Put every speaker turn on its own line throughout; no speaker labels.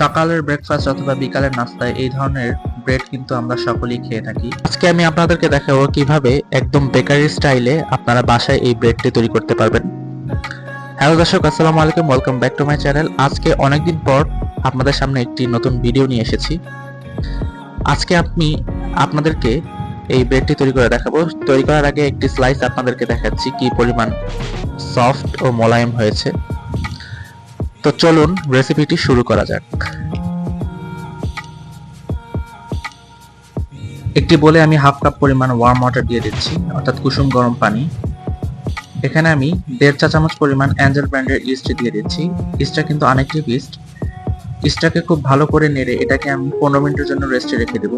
সকালের ব্রেকফাস্ট অথবা বিকালের নাস্তায় এই ধরনের ব্রেড কিন্তু আমরা সকলেই খেয়ে থাকি। আজকে আমি আপনাদেরকে দেখাবো কিভাবে একদম বেকারি স্টাইলে আপনারা বাসায় এই ব্রেডটি তৈরি করতে পারবেন। হ্যালো দর্শক, আসসালামু আলাইকুম, welcome back to my channel. আজকে অনেকদিন পর আপনাদের সামনে একটি নতুন ভিডিও নিয়ে এসেছি। আজকে আমি আপনাদেরকে এই ব্রেডটি তৈরি করে দেখাবো। তৈরি করার আগে একটি স্লাইস আপনাদেরকে দেখাচ্ছি কি পরিমাণ সফট ও মোলায়েম হয়েছে। তো চলুন রেসিপিটি শুরু করা যাক। একটি বলে আমি হাফ কাপ পরিমাণ ওয়ার্ম ওয়াটার দিয়ে দিচ্ছি, অর্থাৎ কুসুম গরম পানি। এখানে আমি 1.5 চা চামচ পরিমাণ অ্যাঞ্জেল ব্র্যান্ডের ইস্ট দিয়ে দিচ্ছি। ইস্টটা কিন্তু অনেকটিভ ইস্ট। ইস্টটাকে খুব ভালো করে নেড়ে এটাকে আমি 15 মিনিটের জন্য রেস্টে রেখে দেব।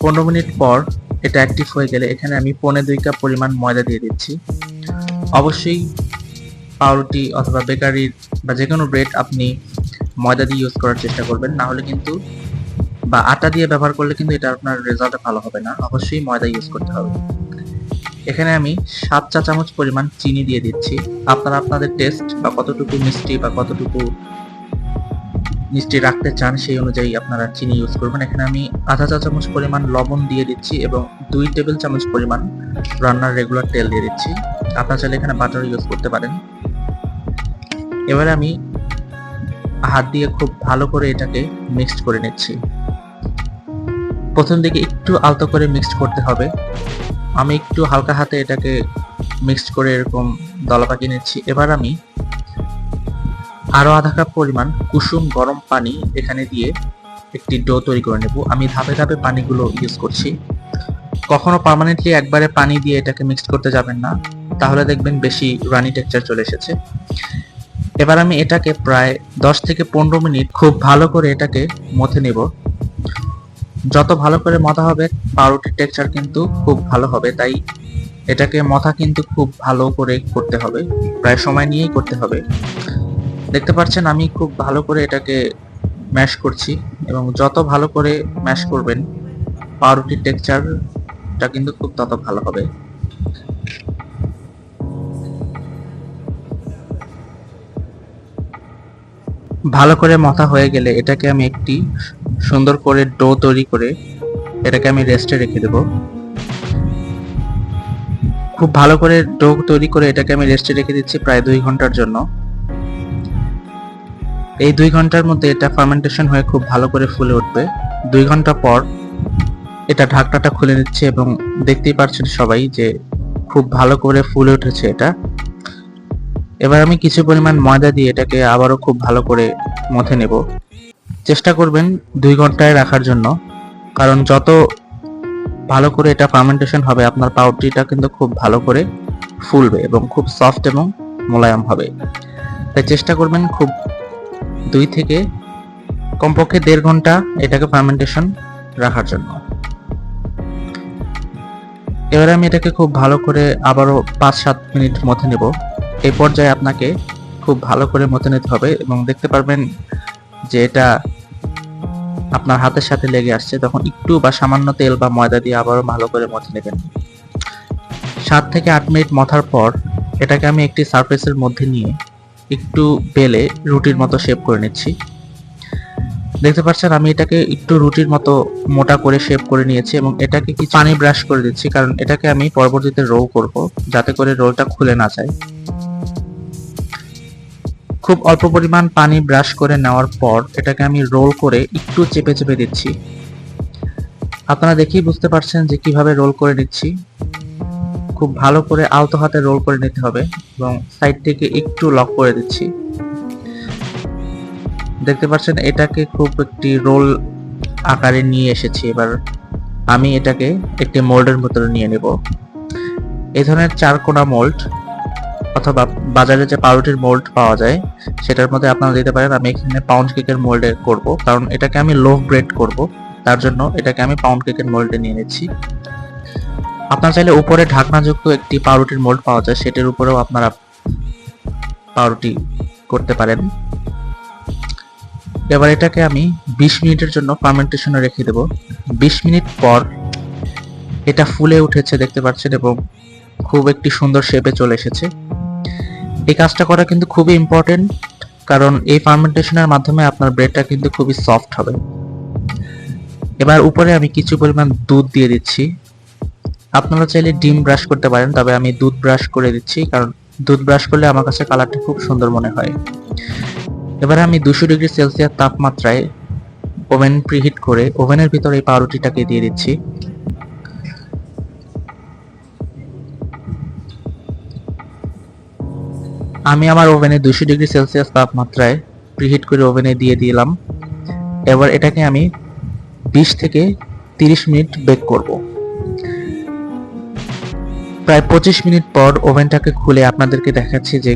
15 মিনিট পর এটা অ্যাক্টিভ হয়ে গেলে এখানে আমি 2.25 কাপ পরিমাণ ময়দা দিয়ে দিচ্ছি। অবশ্যই পাউরুটি অথবা বেকারির বা যে কোনো ব্রেড আপনি ময়দা দিয়ে ইউজ করার চেষ্টা করবেন, না হলে কিন্তু বা আটা দিয়ে ব্যবহার করলে কিন্তু এটা আপনার রেজাল্ট ভালো হবে না। অবশ্যই ময়দা ইউজ করতে হবে। এখানে আমি 7 চা চামচ পরিমাণ চিনি দিয়ে দিচ্ছি। আপনারা আপনাদের টেস্ট বা কতটুকু মিষ্টি বা কতটুকু মিষ্টি রাখতে চান সেই অনুযায়ী আপনারা চিনি ইউজ করবেন। এখানে আমি আধা চা চামচ পরিমাণ লবণ দিয়ে দিচ্ছি এবং 2 টেবিল চামচ পরিমাণ রান্নার রেগুলার তেল দিয়ে দিচ্ছি। আপনারা চাইলে এখানে বাটার ইউজ করতে পারেন। এবারে আমি হাত দিয়ে খুব ভালো করে এটাকে মিক্সড করে নিচ্ছি। প্রথম দিকে একটু আলতো করে মিক্সড করতে হবে। আমি একটু হালকা হাতে এটাকে মিক্সড করে এরকম দলা পাকিয়ে নিচ্ছি। এবার আমি আরো আধা কাপ পরিমাণ কুসুম গরম পানি এখানে দিয়ে একটি ডো তৈরি করে নেব। আমি ধাপে ধাপে পানিগুলো ইউজ করছি। কখনো পার্মানেন্টলি একবারে পানি দিয়ে এটাকে মিক্সড করতে যাবেন না, তাহলে দেখবেন বেশি রানি টেক্সচার চলে এসেছে। এবার আমি এটাকে প্রায় 10 থেকে 15 মিনিট খুব ভালো করে এটাকে মথে নেব। যত ভালো করে মথা হবে পাউরুটির টেক্সচার কিন্তু খুব ভালো হবে, তাই এটাকে মথা কিন্তু খুব ভালো করে করতে হবে, প্রায় সময় নিয়েই করতে হবে। দেখতে পাচ্ছেন আমি খুব ভালো করে এটাকে ম্যাশ করছি এবং যত ভালো করে ম্যাশ করবেন পাউরুটির টেক্সচারটা কিন্তু খুব তত ভালো হবে। ভালো করে মথা হয়ে গেলে এটাকে আমি একটি সুন্দর করে ডো তৈরি করে এটাকে আমি রেস্টে রেখে দেব। খুব ভালো করে ডো তৈরি করে এটাকে আমি রেস্টে রেখে দিচ্ছি প্রায় 2 ঘন্টার জন্য। এই 2 ঘন্টার মধ্যে এটা ফার্মেন্টেশন হয়ে খুব ভালো করে ফুলে উঠবে। 2 ঘন্টা পর এটা ঢাকনাটা খুলে নিচ্ছে এবং দেখতেই পাচ্ছেন সবাই যে খুব ভালো করে ফুলে উঠেছে এটা। এবার আমি কিছু পরিমাণ ময়দা দিয়ে এটাকে আবারও খুব ভালো করে মথে নেব। চেষ্টা করবেন 2 ঘন্টায় রাখার জন্য, কারণ যত ভালো করে এটা ফার্মেন্টেশন হবে আপনার পাউরুটিটা কিন্তু খুব ভালো করে ফুলবে এবং খুব সফট এবং মোলায়েম হবে। তাই চেষ্টা করবেন খুব 2 থেকে কমপক্ষে 1.5 ঘন্টা এটাকে ফার্মেন্টেশন রাখার জন্য। এবারে আমি এটাকে খুব ভালো করে আবারও 5-7 মিনিট মথে নেব। এই পর্যায়ে আপনাকে খুব ভালো করে মথে নিতে হবে এবং দেখতে পারবেন যে এটা আপনার হাতের সাথে লেগে আসছে, তখন একটু বা সামান্য তেল বা ময়দা দিয়ে আবারও ভালো করে মথে নেবেন। 7 থেকে 8 মিনিট মথার পর এটাকে আমি একটি সারফেসের মধ্যে নিয়ে একটু বেলে রুটির মতো শেপ করে নিচ্ছি। দেখতে পাচ্ছেন আমি এটাকে একটু রুটির মতো মোটা করে শেপ করে নিয়েছি এবং এটাকে কিছু পানি ব্রাশ করে দিচ্ছি, কারণ এটাকে আমি পরবর্তীতে রোল করব, যাতে করে রোলটা খুলে না যায়। খুব অল্প পরিমাণ পানি ব্রাশ করে নেওয়ার পর এটাকে আমি রোল করে একটু চেপে চেপে দিচ্ছি। আপনারা দেখেই বুঝতে পারছেন যে কিভাবে রোল করে নিচ্ছি। খুব ভালো করে আলতো হাতে রোল করে নিতে হবে এবং সাইড থেকে একটু লক করে দিচ্ছি। দেখতে পাচ্ছেন এটাকে খুব একটি রোল আকারে নিয়ে এসেছি। এবার আমি এটাকে একটি মোল্ডের ভিতরে নিয়ে নেব। এই ধরনের 4 কোণা মোল্ড অথবা বাজারে যে পাউরুটির মোল্ড পাওয়া যায় সেটার মধ্যে আপনারা দিতে পারেন। আমি এখানে পাউন্ড কেকের মোল্ডে করব, কারণ এটাকে আমি লোভ ব্রেড করব, তার জন্য এটাকে আমি পাউন্ড কেকের মোল্ডে নিয়ে নিচ্ছি। আপনারা চাইলে উপরে ঢাকনাযুক্ত একটি পাউরুটির মোল্ড পাওয়া যায়, সেটার উপরেও আপনারা পাউরুটি করতে পারেন। এবার এটাকে আমি 20 মিনিটের জন্য ফার্মেন্টেশনে রেখে দেব। 20 মিনিট পর এটা ফুলে উঠেছে দেখতে পাচ্ছেন এবং খুব একটি সুন্দর শেপে চলে এসেছে। এই কাজটা করা কিন্তু খুবই ইম্পর্টেন্ট, কারণ এই ফার্মেন্টেশনের মাধ্যমে আপনার ব্রেডটা কিন্তু খুবই সফট হবে। এবার উপরে আমি কিছু পরিমাণ দুধ দিয়ে দিচ্ছি। আপনারা চাইলে ডিম ব্রাশ করতে পারেন, তবে আমি দুধ ব্রাশ করে দিচ্ছি, কারণ দুধ ব্রাশ করলে আমার কাছে কালারটা খুব সুন্দর মনে হয়। এবারে আমি 200 ডিগ্রি সেলসিয়াস তাপমাত্রায় ওভেন প্রিহিট করে ওভেনের ভিতরে এই পাউরুটিটাকে দিয়ে দিচ্ছি। আমি আমার ওভেনে 200 ডিগ্রি সেলসিয়াস তাপমাত্রায় প্রিহিট করে ওভেনে দিয়ে দিলাম। এবার এটাকে আমি 20 থেকে 30 মিনিট বেক করব। প্রায় 25 মিনিট পর ওভেনটাকে খুলে আপনাদেরকে দেখাচ্ছি যে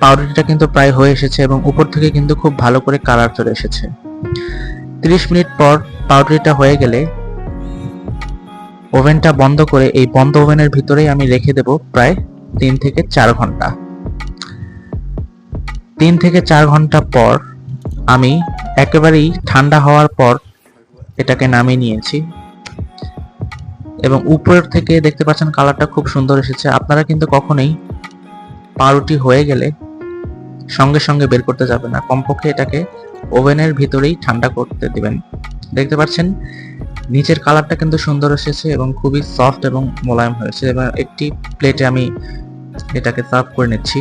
পাউরুটিটা কিন্তু প্রায় হয়ে এসেছে এবং উপর থেকে কিন্তু খুব ভালো করে কালার চলে এসেছে। 30 মিনিট পর পাউরুটিটা হয়ে গেলে ওভেনটা বন্ধ করে এই বন্ধ ওভেনের ভিতরেই আমি রেখে দেব প্রায় 3 থেকে 4 ঘন্টা। 3 থেকে 4 ঘন্টা পর আমি একেবারেই ঠান্ডা হওয়ার পর এটাকে নামিয়ে নিয়েছি এবং উপর থেকে দেখতে পাচ্ছেন কালারটা খুব সুন্দর এসেছে। আপনারা কিন্তু কখনোই পাউরুটি হয়ে গেলে সঙ্গে সঙ্গে বের করতে যাবেন না, কমপক্ষে এটাকে ওভেনের ভিতরেই ঠান্ডা করতে দিবেন। দেখতে পাচ্ছেন নিচের কালারটা কিন্তু সুন্দর এসেছে এবং খুবই সফট এবং মোলায়েম হয়েছে। এবার একটি প্লেটে আমি এটাকে সার্ভ করে নিচ্ছি।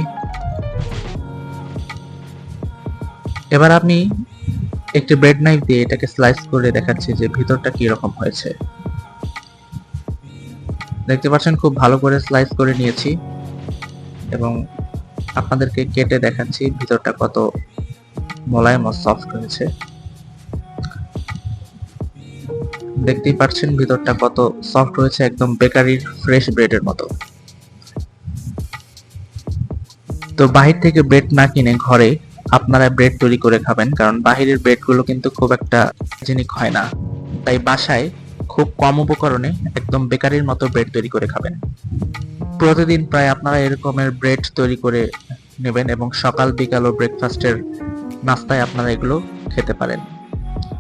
এবার আমি একটি ব্রেড নাইফ দিয়ে এটাকে স্লাইস করে দেখাচ্ছি যে ভিতরটা কি রকম হয়েছে। দেখতে পাচ্ছেন খুব ভালো করে স্লাইস করে নিয়েছি এবং আপনাদেরকে কেটে দেখাচ্ছি ভিতরটা কত মোলায়েম ও সফট হয়েছে। দেখতেই পাচ্ছেন ভিতরটা কত সফট হয়েছে, একদম বেকারির ফ্রেশ ব্রেডের মতো। তো বাহির থেকে ব্রেড না কিনে ঘরে আপনারা ব্রেড তৈরি করে খাবেন, কারণ বাহিরের ব্রেডগুলো কিন্তু খুব একটা হাইজেনিক হয় না। তাই বাসায় খুব কম উপকরণে একদম বেকারির মতো ব্রেড তৈরি করে খাবেন। প্রতিদিন প্রায় আপনারা এরকমের ব্রেড তৈরি করে নেবেন এবং সকাল বিকাল ও ব্রেকফাস্টের নাস্তায় আপনারা এগুলো খেতে পারেন।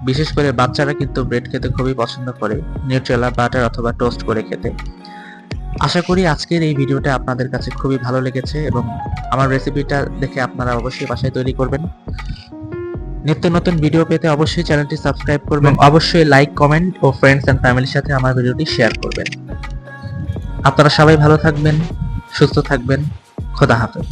বিশেষ করে বাচ্চারা কিন্তু ব্রেড খেতে খুবই পছন্দ করে, নিউট্রেলা, বাটার অথবা টোস্ট করে খেতে। আশা করি আজকের এই ভিডিওটা আপনাদের কাছে খুবই ভালো লেগেছে এবং আমার রেসিপিটা দেখে আপনারা অবশ্যই বাসায় তৈরি করবেন। নিত্য নতুন ভিডিও পেতে অবশ্যই চ্যানেলটি সাবস্ক্রাইব করবেন, অবশ্যই লাইক, কমেন্ট ও ফ্রেন্ডস এন্ড ফ্যামিলির সাথে আমার ভিডিওটি শেয়ার করবেন। আপনারা সবাই ভালো থাকবেন, সুস্থ থাকবেন। খোদা হাফেজ।